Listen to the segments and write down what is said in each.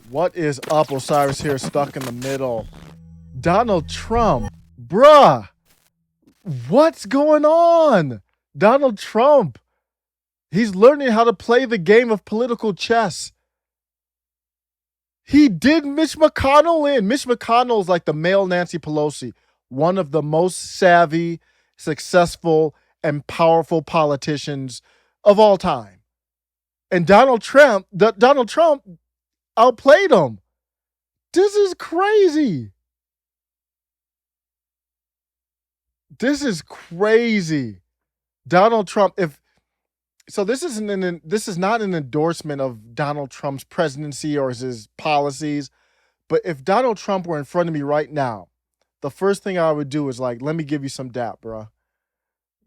What is up? Osiris here, stuck in the middle. Donald Trump. Bruh, what's going on? Donald Trump. He's learning how to play the game of political chess. He did Mitch McConnell in. Mitch McConnell is like the male Nancy Pelosi, one of the most savvy, successful, and powerful politicians of all time. And Donald Trump outplayed him. This is crazy. This is crazy. Donald Trump, this is not an endorsement of Donald Trump's presidency or his policies, but if Donald Trump were in front of me right now, the first thing I would do is like, let me give you some dap, bro.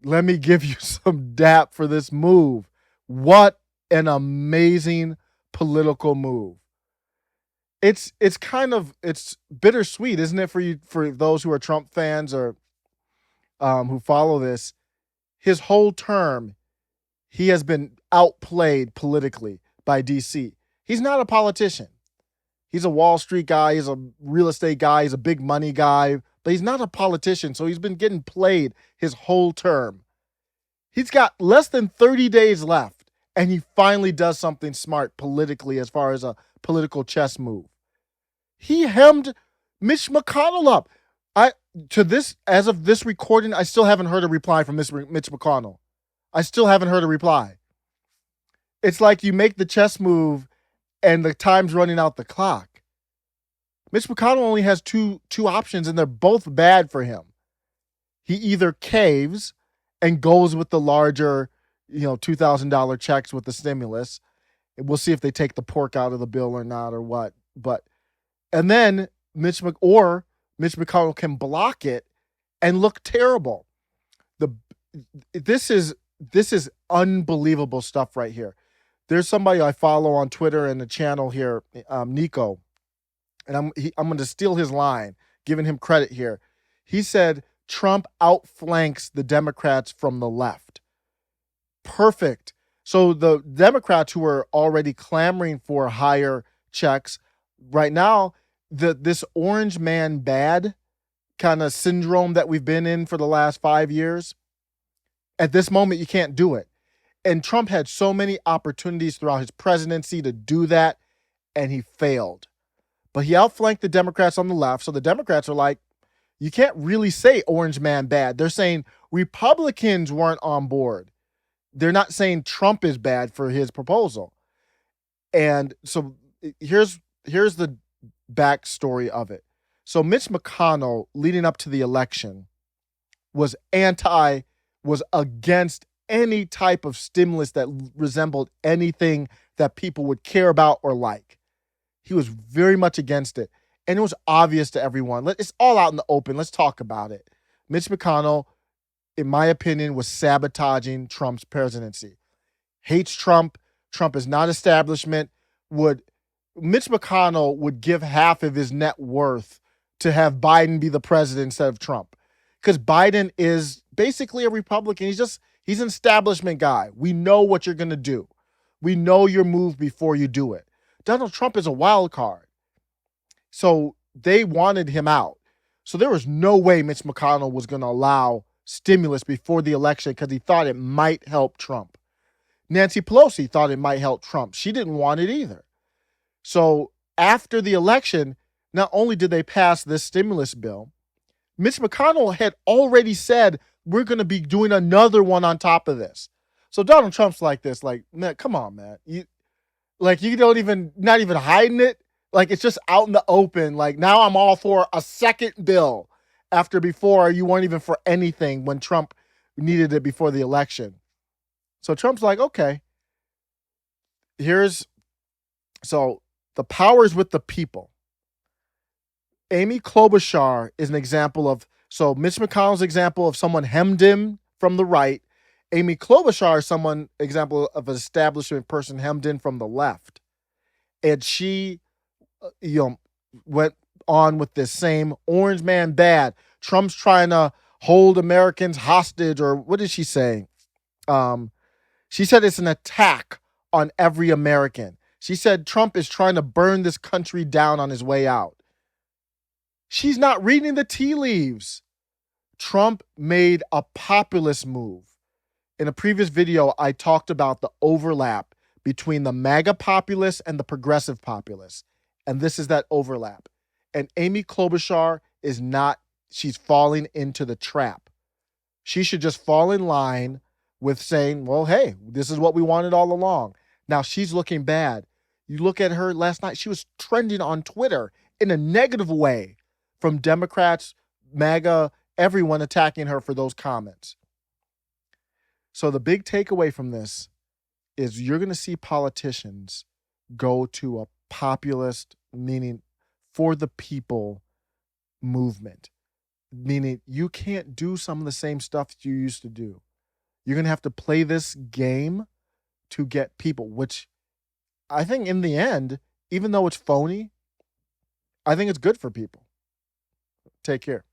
Let me give you some dap for this move. What an amazing political move. It's bittersweet, isn't it, for those who are Trump fans or who follow this? His whole term, he has been outplayed politically by DC. He's not a politician. He's a Wall Street guy. He's a real estate guy. He's a big money guy, but he's not a politician. So he's been getting played his whole term. He's got less than 30 days left, and he finally does something smart politically as far as a political chess move. He hemmed Mitch McConnell up. As of this recording, I still haven't heard a reply from Mitch McConnell. I still haven't heard a reply. It's like you make the chess move and the time's running out the clock. Mitch McConnell only has two options, and they're both bad for him. He either caves and goes with the larger, $2,000 checks with the stimulus. And we'll see if they take the pork out of the bill or not or what. And then Mitch McConnell can block it and look terrible. This is unbelievable stuff right here. There's somebody I follow on Twitter and the channel here, Nico, and I'm going to steal his line, giving him credit here. He said Trump outflanks the Democrats from the left. Perfect. So the Democrats who are already clamoring for higher checks right now, this orange man bad kind of syndrome that we've been in for the last 5 years, at this moment, you can't do it. And Trump had so many opportunities throughout his presidency to do that, and he failed. But he outflanked the Democrats on the left, so the Democrats are like, you can't really say orange man bad. They're saying Republicans weren't on board. They're not saying Trump is bad for his proposal. And so here's the backstory of it. So Mitch McConnell, leading up to the election, was against any type of stimulus that resembled anything that people would care about or like. He was very much against it. And it was obvious to everyone. It's all out in the open. Let's talk about it. Mitch McConnell, in my opinion, was sabotaging Trump's presidency. Hates Trump. Trump is not establishment. Mitch McConnell would give half of his net worth to have Biden be the president instead of Trump. Because Biden is basically a Republican. He's an establishment guy. We know what you're going to do. We know your move before you do it. Donald Trump is a wild card. So they wanted him out. So there was no way Mitch McConnell was going to allow stimulus before the election because he thought it might help Trump. Nancy Pelosi thought it might help Trump. She didn't want it either. So after the election, not only did they pass this stimulus bill, Mitch McConnell had already said, we're going to be doing another one on top of this. So Donald Trump's like this, like, man, come on, man. You don't even, not even hiding it. Like, it's just out in the open. Like, now I'm all for a second bill after before you weren't even for anything when Trump needed it before the election. So Trump's like, okay, so the power's with the people. Amy Klobuchar is an example of, so Mitch McConnell's example of someone hemmed him from the right. Amy Klobuchar is example of an establishment person hemmed in from the left. And she, went on with this same orange man bad. Trump's trying to hold Americans hostage, or what did she say? She said it's an attack on every American. She said Trump is trying to burn this country down on his way out. She's not reading the tea leaves. Trump made a populist move. In a previous video, I talked about the overlap between the MAGA populists and the progressive populists. And this is that overlap. And Amy Klobuchar is not, she's falling into the trap. She should just fall in line with saying, well, hey, this is what we wanted all along. Now she's looking bad. You look at her last night, she was trending on Twitter in a negative way from Democrats, MAGA, everyone attacking her for those comments. So the big takeaway from this is you're going to see politicians go to a populist, meaning for the people movement, meaning you can't do some of the same stuff you used to do. You're going to have to play this game to get people, which I think in the end, even though it's phony, I think it's good for people. Take care.